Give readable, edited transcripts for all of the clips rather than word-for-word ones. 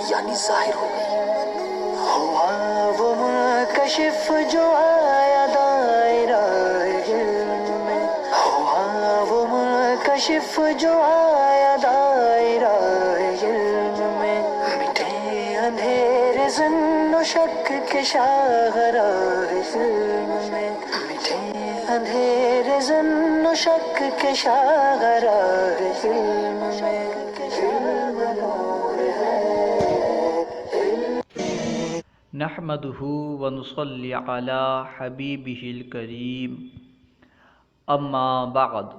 یعنی ظاہر ہو گئی۔ ہوا وہ منکشف جو آیا دائرہ علم میں، ہوا وہ منکشف جو آیا دائرہ علم میں، مٹے اندھیرے ظن و شک کے شاہراہ علم میں، مٹے اندھیرے ظن و شک کے شاہراہ علم میں، علم نور ہے۔ نحمده ونصلي على حبيبه الكريم اما بعد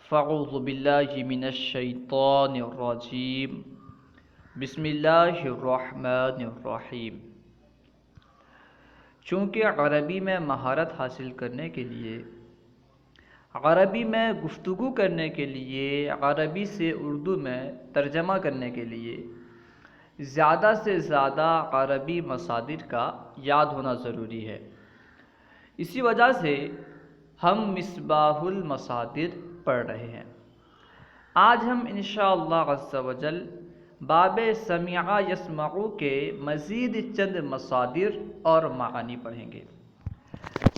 فاعوذ بالله من الشيطان الرجيم بسم اللہ الرحمن الرحیم۔ چونکہ عربی میں مہارت حاصل کرنے کے لیے، عربی میں گفتگو کرنے کے لیے، عربی سے اردو میں ترجمہ کرنے کے لیے زیادہ سے زیادہ عربی مصادر کا یاد ہونا ضروری ہے۔ اسی وجہ سے ہم مصباح المصادر پڑھ رہے ہیں۔ آج ہم انشاءاللہ عز و جل باب سمع یسمع کے مزید چند مصادر اور معانی پڑھیں گے۔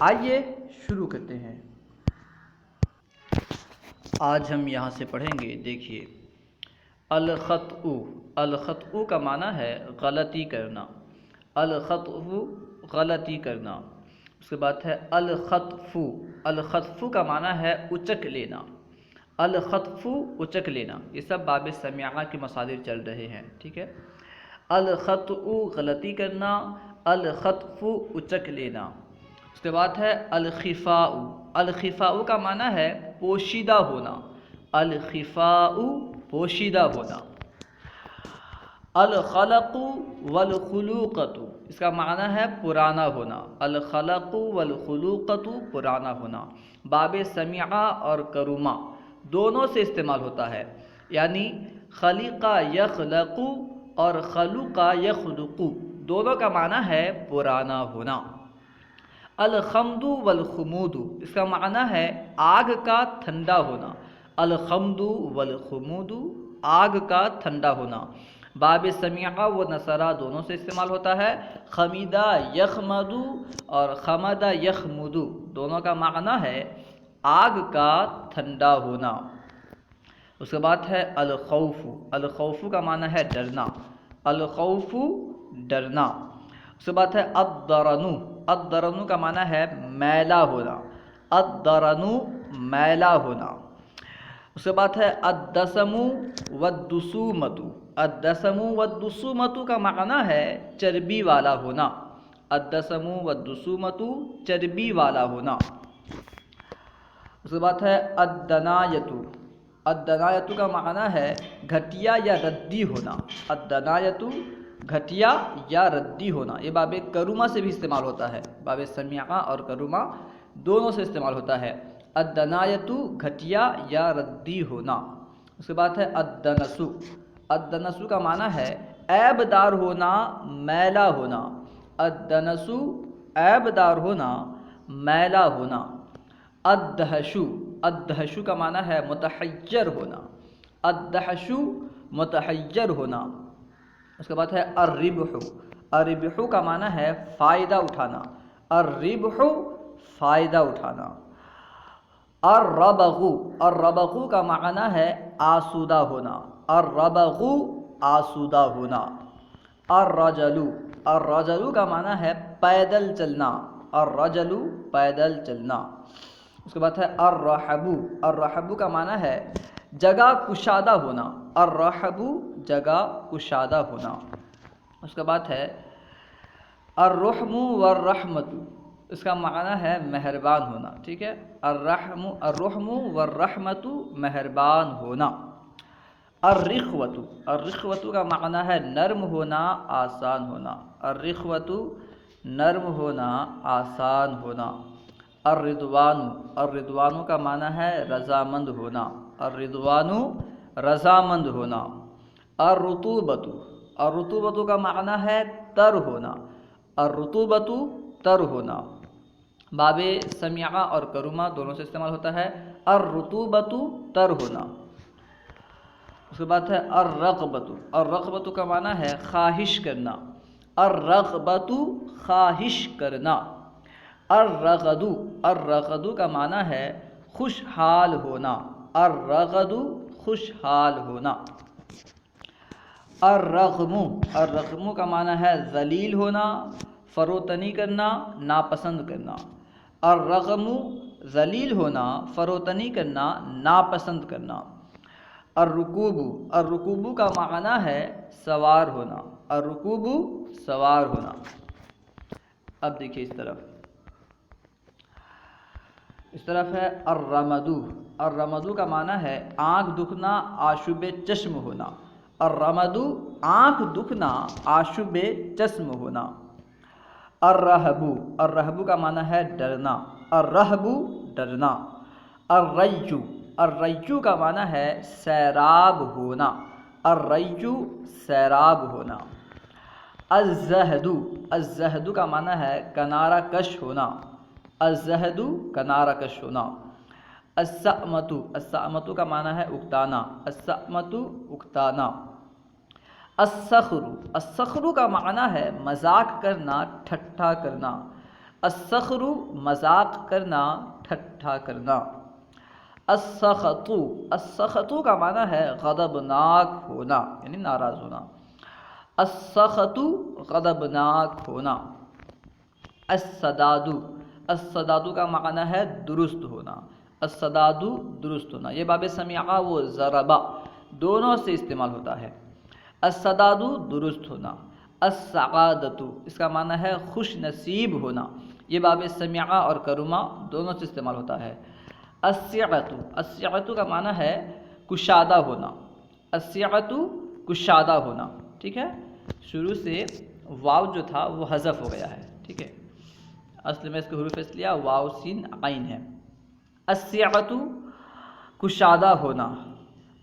آئیے شروع کرتے ہیں۔ آج ہم یہاں سے پڑھیں گے، دیکھیے، الخطأ، الخطأ کا معنی ہے غلطی کرنا، الخطأ غلطی کرنا۔ اس کے بعد ہے الخطف، الخطف کا معنی ہے اچک لینا، الخطف اچک لینا۔ یہ سب باب سمع کے مصادر چل رہے ہیں، ٹھیک ہے۔ الخطأ غلطی کرنا، الخطف اچک لینا۔ اس کے بعد ہے الخفاء، الخفاء کا معنی ہے پوشیدہ ہونا، الخفاء پوشیدہ ہونا۔ الخلق والخلوقۃ، اس کا معنی ہے پرانا ہونا، الخلق والخلوقۃ پرانا ہونا۔ باب سمع اور کروما دونوں سے استعمال ہوتا ہے، یعنی خلق یخلق اور خلق یخلق دونوں کا معنی ہے پرانا ہونا۔ الخمد والخمود، اس کا معنی ہے آگ کا ٹھنڈا ہونا، الخمد والخمود آگ کا ٹھنڈا ہونا۔ باب سمع و نصرہ دونوں سے استعمال ہوتا ہے، خمیدہ یخمد اور خمد یخمد دونوں کا معنی ہے آگ کا ٹھنڈا ہونا۔ اس کے بعد ہے الخوف، الخوف کا معنی ہے ڈرنا، الخوف ڈرنا۔ اس کے بعد ہے الضرن، الضرن کا معنی ہے میلا ہونا، الضرن میلا ہونا۔ اس کے بعد ہے الدسم والدسومۃ، الدسم والدسومۃ کا معنی ہے چربی والا ہونا، الدسم والدسومۃ چربی والا ہونا۔ اس کے بعد ہے الدنایۃ، الدنایۃ کا معنی ہے گھٹیا یا ردی ہونا، الدنایۃ گھٹیا یا ردی ہونا۔ یہ باب کروما سے بھی استعمال ہوتا ہے، باب سمع اور کروما دونوں سے استعمال ہوتا ہے۔ الدنایۃ گھٹیا یا ردی ہونا۔ اس کے بعد ہے الدنس، الدنس کا معنی ہے عیب دار ہونا، میلا ہونا، الدنس عیب دار ہونا، میلا ہونا۔ الدہش، الدہش کا معنی ہے متحیر ہونا، الدہش متحیر ہونا۔ اس کے بعد ہے الربح، الربح کا معنی ہے فائدہ اٹھانا، الربح فائدہ اٹھانا۔ الربغ، الربغ کا معنی ہے آسودہ ہونا، الربغ آسودہ ہونا۔ الرجل، الرجل کا معنی ہے پیدل چلنا، الرجل پیدل چلنا۔ اس کے بعد ہے الرحب، الرحب کا معنی ہے جگہ کشادہ ہونا، الرحب جگہ کشادہ ہونا۔ اس کے بعد ہے الرحم والرحمۃ، اس کا معنی ہے مہربان ہونا، ٹھیک ہے، الرحم والرحمۃ مہربان ہونا۔ الرخوۃ، الرخوۃ کا معنی ہے نرم ہونا، آسان ہونا، الرخوۃ نرم ہونا، آسان ہونا۔ الرضوان، الرضوان کا معنی ہے رضامند ہونا، الرضوان رضامند ہونا۔ الرطوبۃ، الرطوبۃ کا معنی ہے تر ہونا، الرطوبۃ تر ہونا۔ باب سمع اور کروما دونوں سے استعمال ہوتا ہے، الرطوبۃ تر ہونا۔ اس کے بعد ہے الرغبت، الرغبت کا معنی ہے خواہش کرنا، الرغبت خواہش کرنا، الرغد، الرغد کا معنی ہے خوشحال ہونا، الرغد خوشحال ہونا، الرغم، الرغم کا معنی ہے ذلیل ہونا، فروتنی کرنا، ناپسند کرنا، الرغم ذلیل ہونا، فروتنی کرنا، ناپسند کرنا، الرکوب، الرکوب کا معنی ہے سوار ہونا، الرکوب سوار ہونا۔ اب دیکھیے اس طرف ہے الرمد، الرمد کا معنی ہے آنکھ دکھنا، آشوب چشم ہونا، الرمد آنکھ دکھنا، آشوب چشم ہونا، الرہب، الرہب کا معنی ہے ڈرنا، الرہب ڈرنا، الریج، الریج کا معنی ہے سیراب ہونا، الریج سیراب ہونا، الزہد، الزہد کا معنی ہے کنارہ کش ہونا، الزہد کنارہ کش ہونا، السأمۃ، السأمۃ کا معنی ہے اکتانا، السأمۃ اکتانا، الصخر، الصخر کا معنی ہے مذاق کرنا، ٹھٹھا کرنا، الصخر مذاق کرنا، ٹھٹھا کرنا، السخط، السخط کا معنی ہے غضبناک ہونا یعنی ناراض ہونا، السخط غضبناک ہونا، السداد، السداد کا معنی ہے درست ہونا، السداد درست ہونا، یہ باب سمیعہ و ضربہ دونوں سے استعمال ہوتا ہے، السداد درست ہونا، السعادت اس کا معنی ہے خوش نصیب ہونا، یہ باب سمیعہ اور کرما دونوں سے استعمال ہوتا ہے، السعۃ، السعۃ کا معنی ہے کشادہ ہونا، السعۃ کشادہ ہونا، ٹھیک ہے، شروع سے واو جو تھا وہ حذف ہو گیا ہے، ٹھیک ہے، اصل میں اس کے حروف اصلیہ واو سین عین ہے، السعۃ کشادہ ہونا،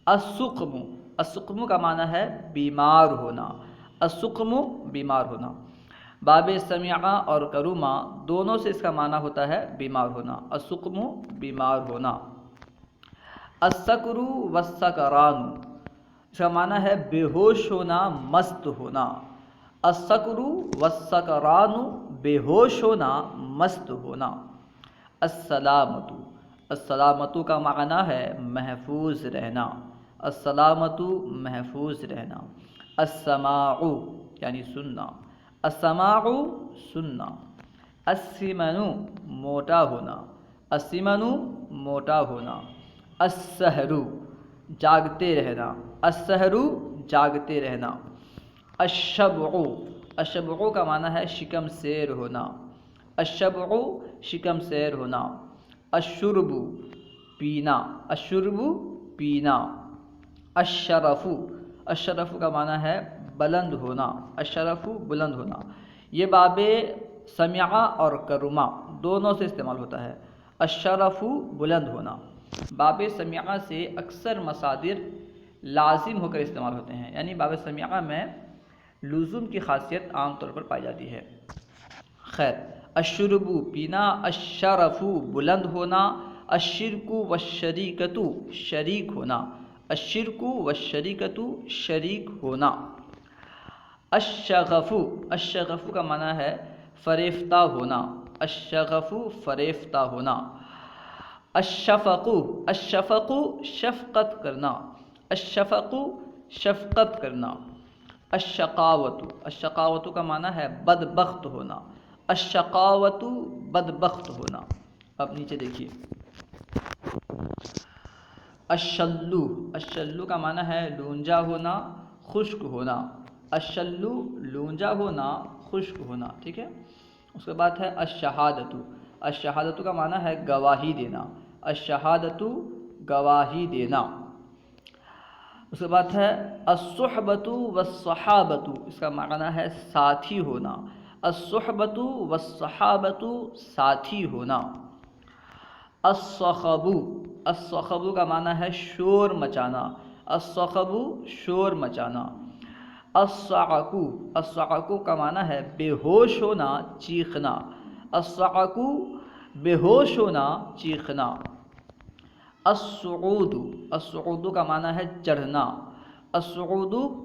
السقم، السقم کا معنی ہے بیمار ہونا، السقم بیمار ہونا، باب سمیعہ اور کروما دونوں سے اس کا معنی ہوتا ہے بیمار ہونا، السقم بیمار ہونا، السکر والسکران اس کا معنی ہے بے ہوش ہونا، مست ہونا، السکر والسکران بے ہوش ہونا، مست ہونا، السلامت، السلامت کا معنی ہے محفوظ رہنا، السلامت محفوظ رہنا، السماع یعنی سننا، السماع سننا، السمن موٹا ہونا، السمن موٹا ہونا، السحر جاگتے رہنا، السحر جاگتے رہنا، الشبع، الشبع کا معنی ہے شکم سیر ہونا، الشبع شکم سیر ہونا، الشرب پینا، الشرب پینا، الشرف، الشرف کا معنی ہے بلند ہونا، الشرف بلند ہونا، یہ باب سمیعہ اور کرما دونوں سے استعمال ہوتا ہے، الشرف بلند ہونا، باب سمیعہ سے اکثر مصادر لازم ہو کر استعمال ہوتے ہیں، یعنی باب سمیعہ میں لزوم کی خاصیت عام طور پر پائی جاتی ہے۔ خیر، الشرب پینا، الشرف بلند ہونا، الشرک والشریکۃ شریک ہونا، الشرک والشریکۃ شریک ہونا، الشغف، الشغف کا معنی ہے فریفتہ ہونا، الشغف فریفتہ ہونا، الشفق، الشفق شفقت کرنا، الشفق شفقت کرنا، الشقاوت، الشقاوت کا معنی ہے بدبخت ہونا، الشقاوت بدبخت ہونا۔ اب نیچے دیکھیے، الشلو، الشلو کا معنی ہے لونجا ہونا، خشک ہونا، الشلو لونجا ہونا، خشک ہونا، ٹھیک ہے۔ اس کے بعد ہے الشہادت، الشہادت کا معنی ہے گواہی دینا، الشہادت گواہی دینا۔ اس کے بعد ہے الصحبۃ والصحابۃ، اس کا معنی ہے ساتھی ہونا، الصحبۃ والصحابۃ ساتھی ہونا۔ الصخب، الصخب کا معنی ہے شور مچانا، الصخب شور مچانا۔ الصعق، الصعق کا معنی ہے بے ہوش ہونا، چیخنا، الصعق بے ہوش ہونا، چیخنا۔ الصعود، الصعود کا معنی ہے چڑھنا، الصعود